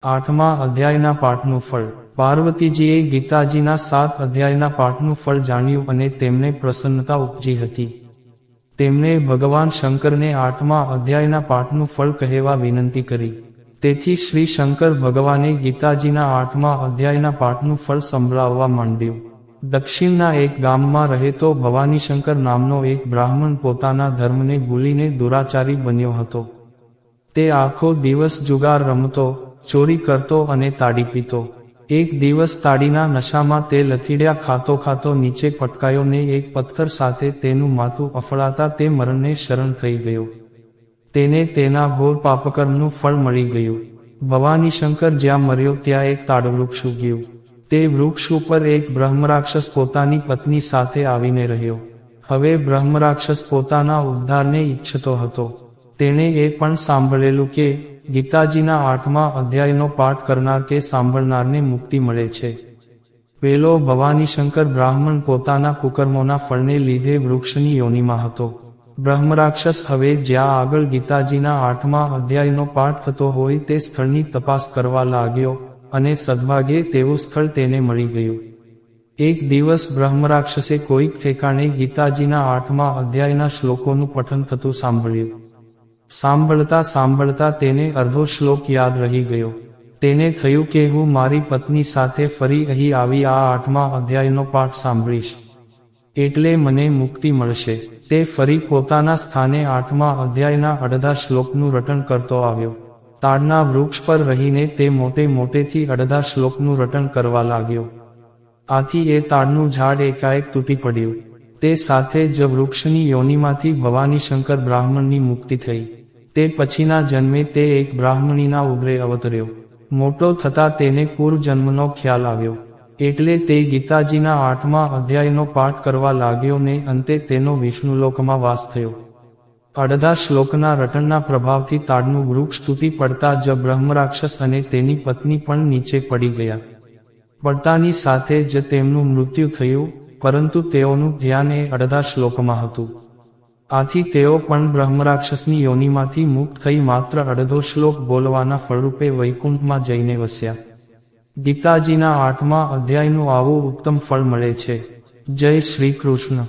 આઠમા અધ્યાયના પાઠનું ફળ. પાર્વતીજીએ ગીતાજીના 7 અધ્યાયના પાઠનું ફળ જાણ્યું અને તેમને પ્રસન્નતા ઉપજી હતી. તેમણે ભગવાન શંકરને 8મા અધ્યાયના પાઠનું ફળ કહેવા વિનંતી કરી. તેથી શ્રી શંકર ભગવાને ગીતાજીના 8મા અધ્યાયના પાઠનું ફળ સંભળાવવા માંડ્યું. દક્ષિણના એક ગામમાં રહેતો ભવાનીશંકર નામનો એક બ્રાહ્મણ પોતાના ધર્મને ભૂલીને દુરાચારી બન્યો હતો. તે આખો દિવસ જુગાર રમતો, ચોરી કરતો અને તાડી પીતો. એક દિવસ તાડીના નશામાં તે લથીડ્યા ખાતો ખાતો નીચે પટકાયો ને એક પથ્થર સાથે તેનું માથું અફળાતા તે મરણને શરણ થઈ ગયો. તેને તેના ઘોર પાપકર્મનું ફળ મળી ગયું. ભવાનીશંકર જ્યાં મર્યો ત્યાં એક તાડવૃક્ષ ઉગ્યું. તે વૃક્ષ ઉપર એક બ્રહ્મરાક્ષસ પોતાની પત્ની સાથે આવીને રહ્યો. હવે બ્રહ્મરાક્ષસ પોતાના ઉદ્ધારને ઈચ્છતો હતો. તેણે એ પણ સાંભળેલું કે ગીતાજીના 8મા અધ્યાયનો પાઠ કરનાર કે સાંભળનારને મુક્તિ મળે છે. પેલો ભવાનીશંકર બ્રાહ્મણ પોતાના કુકર્મોના ફળને લીધે વૃક્ષની યોનિમાં હતો. બ્રહ્મરાક્ષસ હવે જ્યાં આગળ ગીતાજીના 8મા અધ્યાયનો પાઠ થતો હોય તે સ્થળની તપાસ કરવા લાગ્યો અને સદભાગ્યે તેવું સ્થળ તેને મળી ગયું. એક દિવસ બ્રહ્મરાક્ષસે કોઈક ઠેકાણે ગીતાજીના 8મા અધ્યાયના શ્લોકોનું પઠન થતું સાંભળ્યું. સાંભળતા સાંભળતા તેને અર્ધો શ્લોક યાદ રહી ગયો. તેને થયું કે હું મારી પત્ની સાથે ફરી અહીં આવી આ 8મા અધ્યાયનો પાઠ સાંભળીશ એટલે મને મુક્તિ મળશે. તે ફરી પોતાના સ્થાને 8મા અધ્યાયના અડધા શ્લોકનું રટણ કરતો આવ્યો. તાડના વૃક્ષ પર રહીને તે મોટેથી અડધા શ્લોકનું રટણ કરવા લાગ્યો. આથી એ તાડનું ઝાડ એકાએક તૂટી પડ્યું. તે સાથે જ વૃક્ષની યોનિમાંથી ભવાનીશંકર બ્રાહ્મણની મુક્તિ થઈ. તે પછીના જન્મે તે એક બ્રાહ્મણીના ઉદરે અવતર્યો. મોટો થતા તેને પૂર્વજન્મનો ખ્યાલ આવ્યો. એટલે તે ગીતાજીના 8મા અધ્યાયનો પાઠ કરવા લાગ્યો ને અંતે તેનો વિષ્ણુલોકમાં વાસ થયો. અડધા શ્લોકના રટણના પ્રભાવથી તાડનું વૃક્ષ તૂટી પડતા જ બ્રહ્મરાક્ષસ અને તેની પત્ની પણ નીચે પડી ગયા. પડતાની સાથે જ તેમનું મૃત્યુ થયું, પરંતુ તેઓનું ધ્યાન એ અડધા શ્લોકમાં હતું. આથી તેઓ પણ બ્રહ્મરાક્ષસની યોનિમાંથી મુક્ત થઈ માત્ર અડધો શ્લોક બોલવાના ફળરૂપે વૈકુંઠમાં જઈને વસ્યા. ગીતાજીના 8મા અધ્યાયનું આવું ઉત્તમ ફળ મળે છે. જય શ્રી કૃષ્ણ.